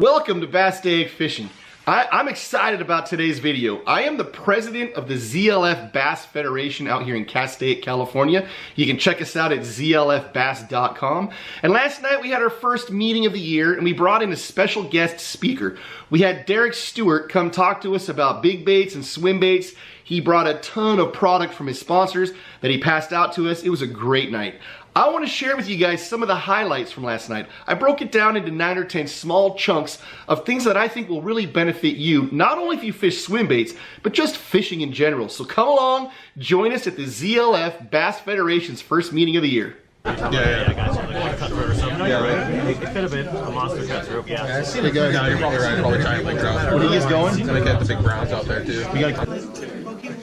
Welcome to Bass Day Fishing. I'm excited about today's video. I am the president of the ZLF Bass Federation out here in Castaic, California. You can check us out at zlfbass.com. And last night we had our first meeting of the year and we brought in a special guest speaker. We had Derrek Stewart come talk to us about big baits and swim baits. He brought a ton of product from his sponsors that he passed out to us. It was a great night. I want to share with you guys some of the highlights from last night. I broke it down into 9 or 10 small chunks of things that I think will really benefit you, not only if you fish swim baits, but just fishing in general. So come along, join us at the ZLF Bass Federation's first meeting of the year. Yeah, guys, like cutthroat or something. Yeah, right. It could have been a monster cutthroat. Yeah, I see the guys. No, you're probably right. Probably giant big trout. What are you guys going? Gonna get the big browns out there too.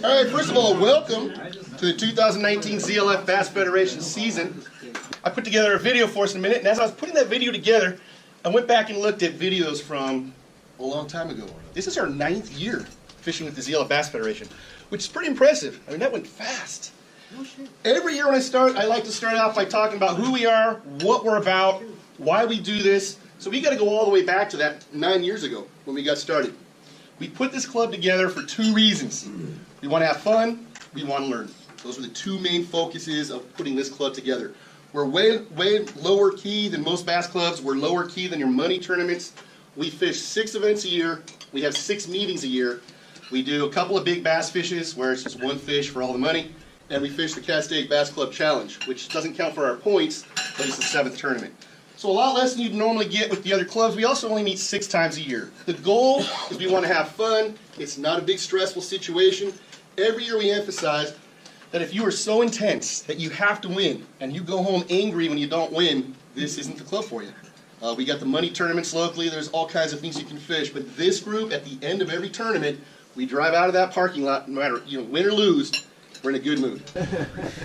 All right, first of all, welcome to the 2019 ZLF Bass Federation season. I put together a video for us in a minute, and as I was putting that video together, I went back and looked at videos from a long time ago. This is our 9th year fishing with the ZLF Bass Federation, which is pretty impressive. I mean, that went fast. Every year when I start, I like to start off by talking about who we are, what we're about, why we do this. So we got to go all the way back to that 9 years ago when we got started. We put this club together for 2 reasons. We want to have fun, we want to learn. Those are the 2 main focuses of putting this club together. We're way lower key than most bass clubs. We're lower key than your money tournaments. We fish 6 events a year. We have 6 meetings a year. We do a couple of big bass fishes where it's just 1 fish for all the money. And we fish the Castaic Bass Club Challenge, which doesn't count for our points, but it's the 7th tournament. So a lot less than you'd normally get with the other clubs. We also only meet 6 times a year. The goal is we want to have fun. It's not a big stressful situation. Every year we emphasize that if you are so intense that you have to win and you go home angry when you don't win, this isn't the club for you. We got the money tournaments locally. There's all kinds of things you can fish. But this group, at the end of every tournament, we drive out of that parking lot, no matter win or lose, we're in a good mood.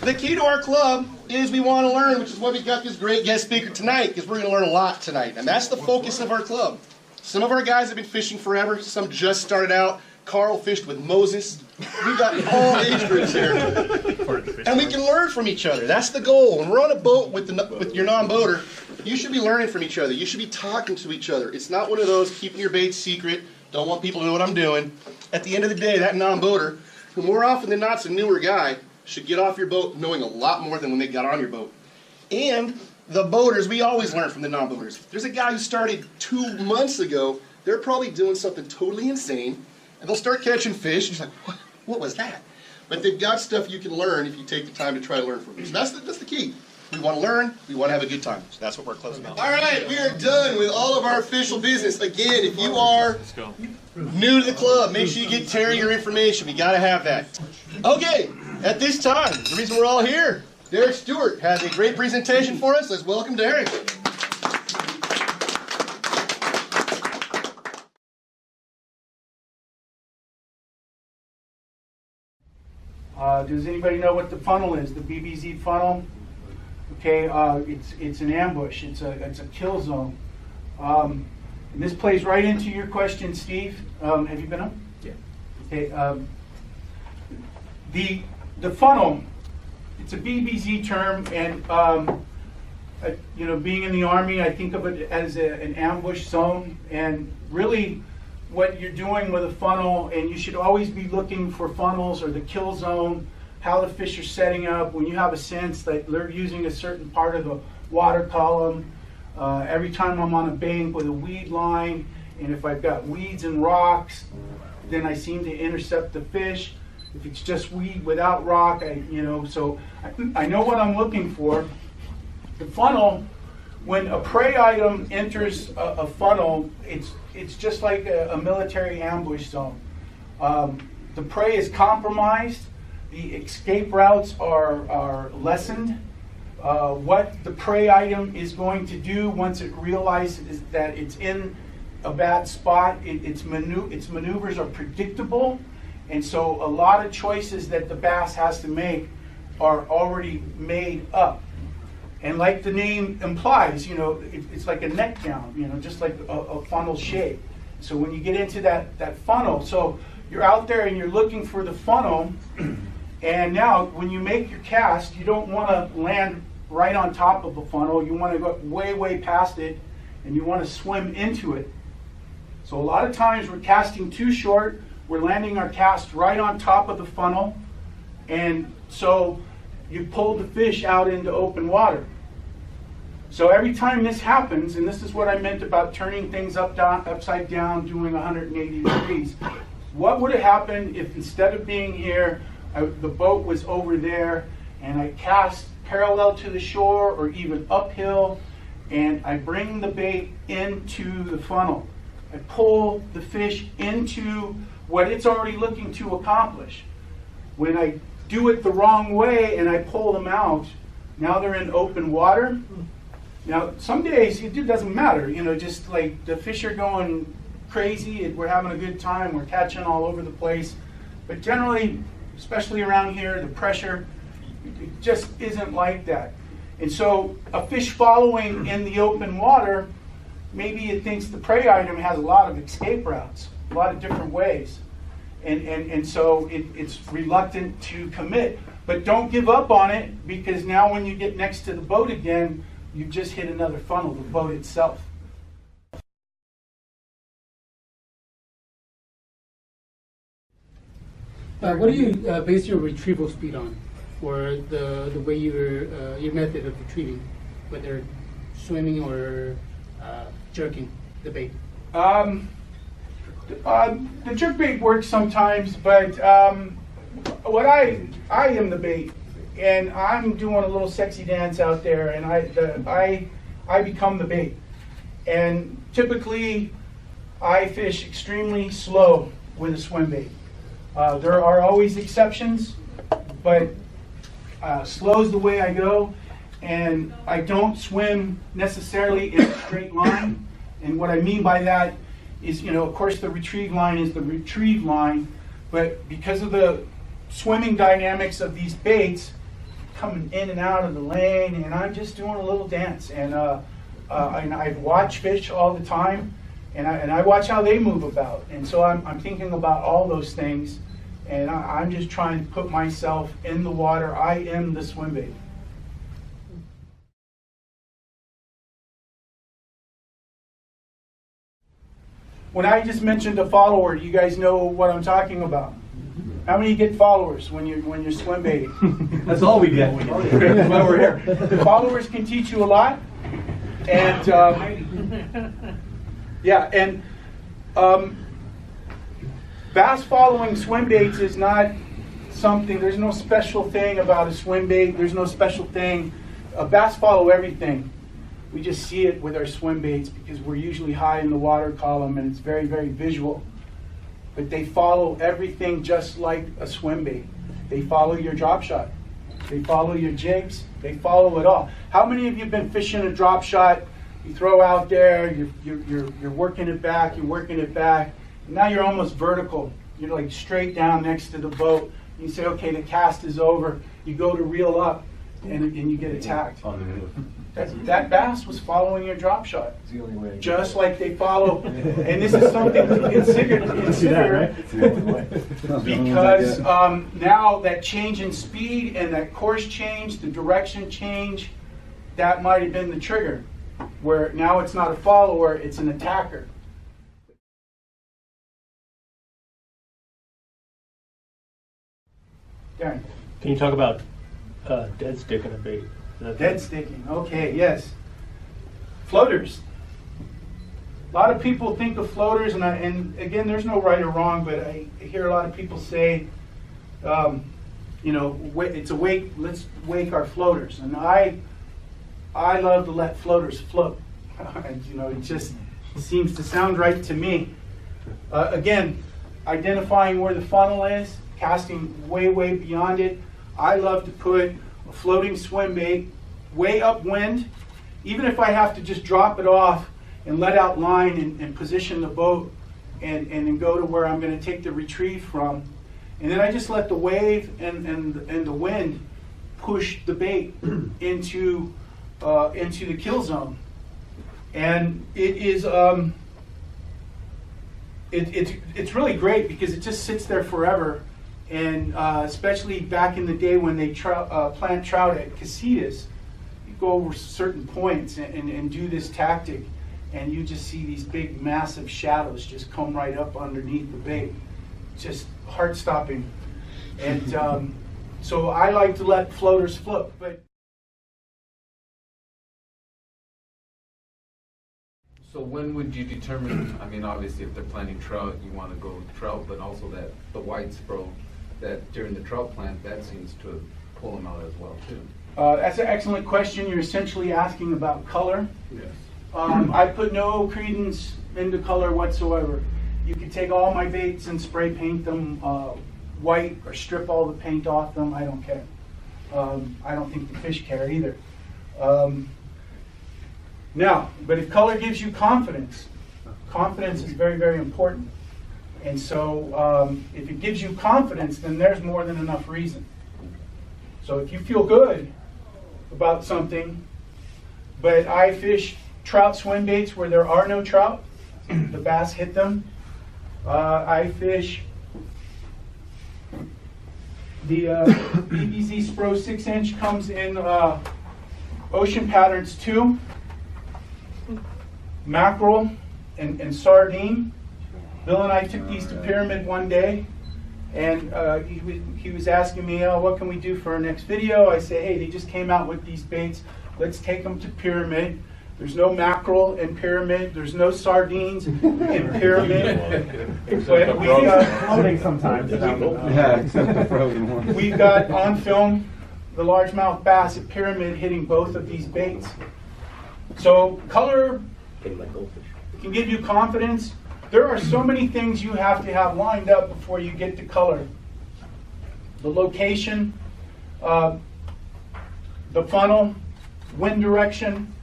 The key to our club is we want to learn, which is why we got this great guest speaker tonight, because we're going to learn a lot tonight. And that's the focus of our club. Some of our guys have been fishing forever. Some just started out. Carl fished with Moses. We've got all age groups here. And we can learn from each other. That's the goal. When we're on a boat with your non-boater, you should be learning from each other. You should be talking to each other. It's not one of those keeping your baits secret, don't want people to know what I'm doing. At the end of the day, that non-boater, who more often than not is a newer guy, should get off your boat knowing a lot more than when they got on your boat. And the boaters, we always learn from the non-boaters. There's a guy who started 2 months ago. They're probably doing something totally insane. And they'll start catching fish, and you're like, what was that? But they've got stuff you can learn if you take the time to try to learn from them. So that's the key. We want to learn, we want to have a good time. So that's what we're closing about. All right, we are done with all of our official business. Again, if you are new to the club, make sure you get Terry your information. We got to have that. Okay, at this time, the reason we're all here, Derrek Stewart has a great presentation for us. Let's welcome Derrek. Does anybody know what the funnel is? The BBZ funnel? Okay, it's an ambush. It's a kill zone. And this plays right into your question, Steve. Have you been up? Yeah. Okay. The funnel. It's a BBZ term, and being in the Army, I think of it as an ambush zone, and really what you're doing with a funnel, and you should always be looking for funnels or the kill zone, how the fish are setting up, when you have a sense that they're using a certain part of the water column. Every time I'm on a bank with a weed line, and if I've got weeds and rocks, then I seem to intercept the fish. If it's just weed without rock, so I know what I'm looking for. The funnel, when a prey item enters a funnel, it's just like a military ambush zone. The prey is compromised. The escape routes are lessened. What the prey item is going to do once it realizes that it's in a bad spot, its maneuvers are predictable, and so a lot of choices that the bass has to make are already made up. And like the name implies, it's like a neck down, just like a funnel shape. So when you get into that funnel, so you're out there and you're looking for the funnel, and now when you make your cast, you don't want to land right on top of a funnel. You want to go way, way past it, and you want to swim into it. So a lot of times we're casting too short, we're landing our cast right on top of the funnel, and so you pull the fish out into open water. So every time this happens, and this is what I meant about turning things upside down, doing 180 degrees, what would have happened if instead of being here, the boat was over there, and I cast parallel to the shore or even uphill, and I bring the bait into the funnel. I pull the fish into what it's already looking to accomplish. When I do it the wrong way and I pull them out, now they're in open water. Now, some days it doesn't matter, just like the fish are going crazy, we're having a good time, we're catching all over the place. But generally, especially around here, the pressure, it just isn't like that. And so a fish following in the open water, maybe it thinks the prey item has a lot of escape routes, a lot of different ways. And so it's reluctant to commit. But don't give up on it, because now when you get next to the boat again, you've just hit another funnel, the boat itself. What do you base your retrieval speed on for the way your method of retrieving, whether swimming or jerking the bait? The jerk bait works sometimes, but what I am the bait, and I'm doing a little sexy dance out there, and I become the bait. And typically, I fish extremely slow with a swim bait. There are always exceptions, but slow's the way I go, and I don't swim necessarily in a straight line. And what I mean by that is, of course, the retrieve line is the retrieve line, but because of the swimming dynamics of these baits, coming in and out of the lane, and I'm just doing a little dance. And I watch fish all the time, and I watch how they move about. And so I'm thinking about all those things, and I'm just trying to put myself in the water. I am the swim bait. When I just mentioned a follower, you guys know what I'm talking about. How many get followers when you're swim baiting? That's all we get. Okay, that's why we're here. Followers can teach you a lot, and bass following swim baits is not something. There's no special thing about a swim bait. There's no special thing. Bass follow everything. We just see it with our swim baits because we're usually high in the water column and it's very, very visual. But they follow everything just like a swim bait. They follow your drop shot. They follow your jigs. They follow it all. How many of you have been fishing a drop shot? You throw out there, you're working it back, you're working it back. And now you're almost vertical. You're like straight down next to the boat. You say, okay, the cast is over. You go to reel up and you get attacked. That bass was following your drop shot, just like they follow. And this is something to consider because now that change in speed and that course change, the direction change, that might have been the trigger, where now it's not a follower, it's an attacker. Darren. Can you talk about dead stick and a bait? Dead sticking, okay, yes. Floaters. A lot of people think of floaters, and again, there's no right or wrong, but I hear a lot of people say, it's a wake, let's wake our floaters. And I love to let floaters float. It just seems to sound right to me. Again, identifying where the funnel is, casting way, way beyond it. I love to put a floating swim bait way upwind, even if I have to just drop it off and let out line and position the boat and then go to where I'm going to take the retrieve from. And then I just let the wave and the wind push the bait into the kill zone. And it is it's really great because it just sits there forever. And especially back in the day when they plant trout at casitas, you go over certain points and do this tactic. and you just see these big, massive shadows just come right up underneath the bait. Just heart-stopping. And so I like to let floaters float. But So when would you determine, I mean, obviously if they're planting trout, you want to go with trout, but also that the white SPRO, that during the trout plant, that seems to pull them out as well too. that's an excellent question. You're essentially asking about color. Yes. I put no credence into color whatsoever. You can take all my baits and spray paint them white or strip all the paint off them. I don't care. I don't think the fish care either. Now, but if color gives you confidence, confidence is very, very important. And so if it gives you confidence, then there's more than enough reason. So if you feel good about something, but I fish trout swim baits where there are no trout, the bass hit them. I fish the BBZ SPRO 6-inch comes in Ocean Patterns 2, mackerel and sardine. Bill and I took these to Pyramid one day, and he was asking me, oh, what can we do for our next video? I say, hey, they just came out with these baits. Let's take them to Pyramid. There's no mackerel in Pyramid. There's no sardines in Pyramid. But we Floating sometimes. Yeah, except the frozen one. we've got on film the largemouth bass at Pyramid hitting both of these baits. So color can give you confidence. There are so many things you have to have lined up before you get to color. The location, the funnel, wind direction.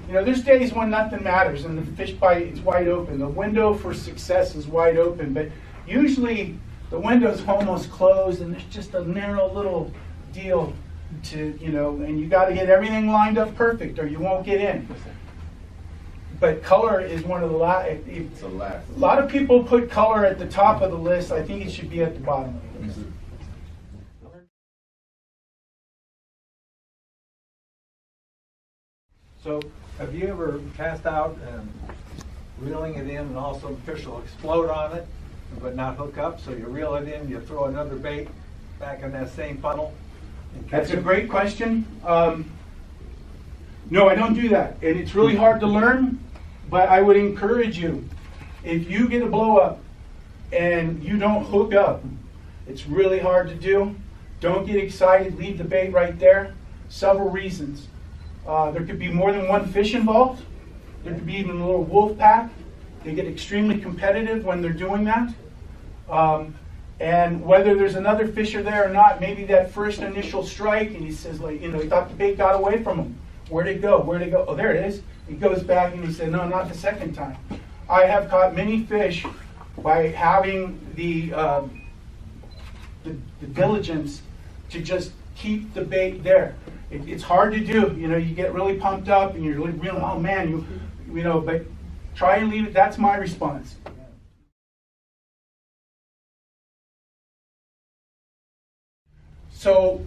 You know, there's days when nothing matters and the fish bite is wide open. The window for success is wide open, but usually the window's almost closed and there's just a narrow little deal to, you know, and you got to get everything lined up perfect or you won't get in. But color is one of the It's a last. a lot of people put color at the top of the list. I think it should be at the bottom of the list. So have you ever cast out and reeling it in and also fish will explode on it but not hook up? So you reel it in, you throw another bait back in that same funnel? And catch That's a it? great question. No, I don't do that. And it's really hard to learn, but I would encourage you, if you get a blow up and you don't hook up, it's really hard to do. Don't get excited, leave the bait right there. Several reasons. There could be more than one fish involved. There could be even a little wolf pack. They get extremely competitive when they're doing that. And whether there's another fisher there or not, maybe that first initial strike, and he says, like, you know, he thought the bait got away from him. Where'd it go? Where'd it go? Oh, there it is. He goes back and he said, no, not the second time. I have caught many fish by having the diligence to just keep the bait there. It's hard to do. You know, you get really pumped up and you're really, oh man, you know, but try and leave it. That's my response. So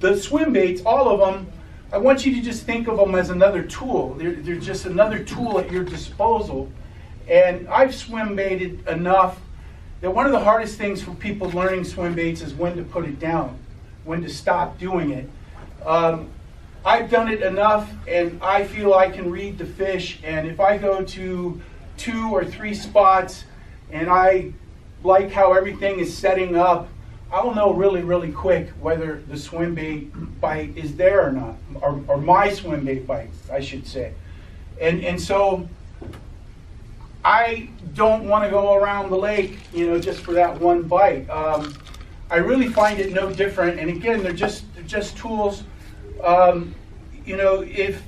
the swim baits, all of them, I want you to just think of them as another tool. They're just another tool at your disposal. And I've swim baited enough that one of the hardest things for people learning swim baits is when to put it down, when to stop doing it. I've done it enough and I feel I can read the fish, and if I go to 2 or 3 spots and I like how everything is setting up, I'll know really, really quick whether the swim bait bite is there or not, or my swim bait bite, I should say. And so I don't want to go around the lake, you know, just for that one bite. I really find it no different. And again, they're just tools. You know, if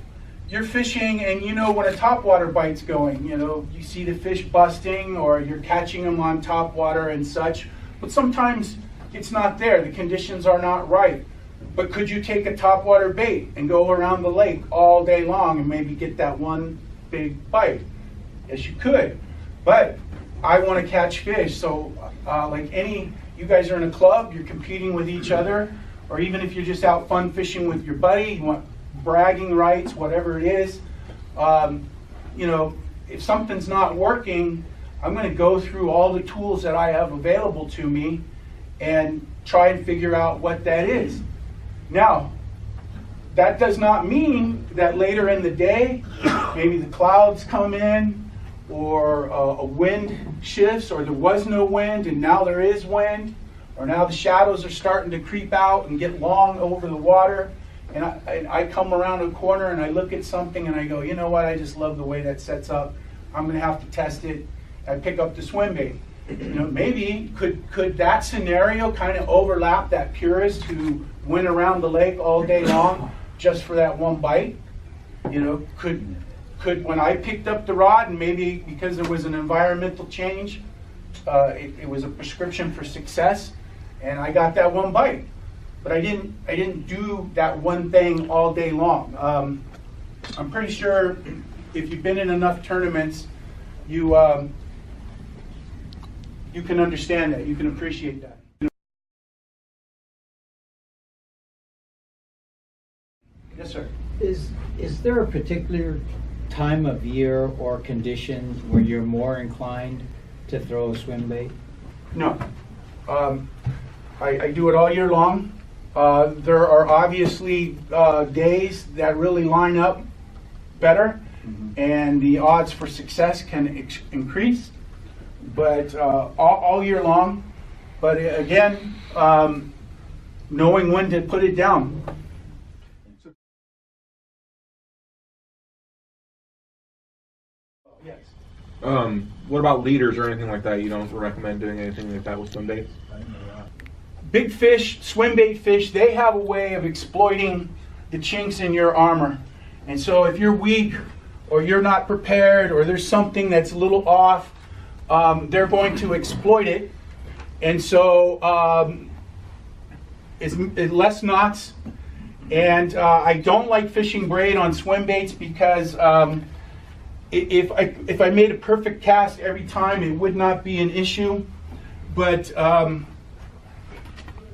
you're fishing and you know when a topwater bite's going, you know, you see the fish busting or you're catching them on topwater and such, but sometimes it's not there. The conditions are not right. But could you take a topwater bait and go around the lake all day long and maybe get that one big bite? Yes, you could. But I want to catch fish. So like you guys are in a club, you're competing with each other, or even if you're just out fun fishing with your buddy, you want bragging rights, whatever it is. you know, if something's not working, I'm going to go through all the tools that I have available to me and try and figure out what that is. Now, that does not mean that later in the day, maybe the clouds come in, or a wind shifts, or there was no wind and now there is wind, or now the shadows are starting to creep out and get long over the water, and I come around a corner and I look at something and I go, you know what, I just love the way that sets up. I'm going to have to test it. I pick up the swim bait. You know, maybe could that scenario kind of overlap that purist who went around the lake all day long just for that one bite? You know, could when I picked up the rod, and maybe because there was an environmental change, it was a prescription for success, and I got that one bite. But I didn't do that one thing all day long. I'm pretty sure if you've been in enough tournaments, you can understand that. You can appreciate that. Yes, sir. Is there a particular time of year or condition where you're more inclined to throw a swim bait? No. I do it all year long. There are obviously days that really line up better, and the odds for success can increase, but all year long. But again, knowing when to put it down. Yes. What about leaders or anything like that? You don't recommend doing anything like that with swim baits? Big fish, swim bait fish, they have a way of exploiting the chinks in your armor. And so if you're weak, or you're not prepared, or there's something that's a little off, they're going to exploit it. And so it's less knots. And I don't like fishing braid on swim baits because if I made a perfect cast every time, it would not be an issue. But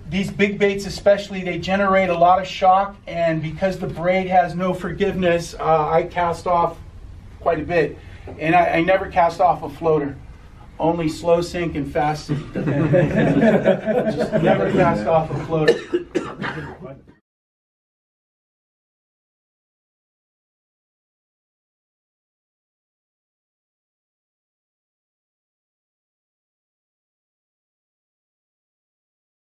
these big baits especially, they generate a lot of shock, and because the braid has no forgiveness, I cast off quite a bit. And I never cast off a floater, only slow sink and fast sink. Just never cast off a floater.